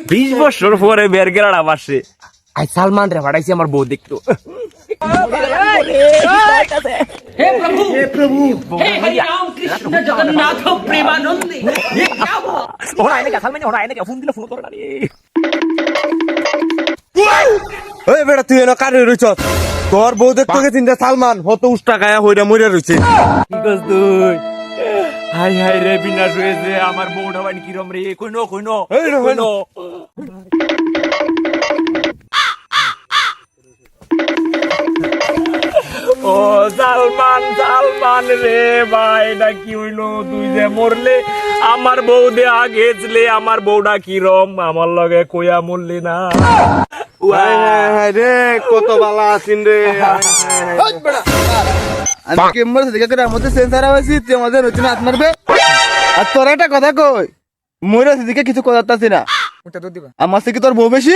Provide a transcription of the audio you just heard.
20 বছর পরে বের গেলাম আসে আই সালমান রে ভাড়াইছি আমার বউ দেখতো हे प्रभु हे हरि राम कृष्ण जगन्नाथ प्रेमानंद ये क्या हुआ ওরা আইনে কা সালমান ওরা আইনে কা ফোন দিলে ফোন করে না রে ওই বেটা তুই এনে কারে রইছ তোর বউ দেখতে গেছিস না সালমান হত উষ্টা গায়া হইরা মইরা রইছে কি কস তুই হাই হাই রে বিনাশ হয়েছে আমার বউটা বানি কিরম রে কইনো এই রে, কইনো ও সালমান রে ভাই না কি হইলো তুই যে মরলে আমার বউ দে আগেছলে আমার বউটা কিরম আমার লগে কইয়া মরলি না হায় হায় হায় রে কত বালা আছিন রে আমি কেমন দিকে করে আমাদের সেন্সার আওয়াজই তুই আমাদের রচনা হাত মারবে আর তোর একটা কথা কই মইরা দিকে কিছু কথা তাছি না ওটা তো দিবা আমার থেকে তোর বউ বেশি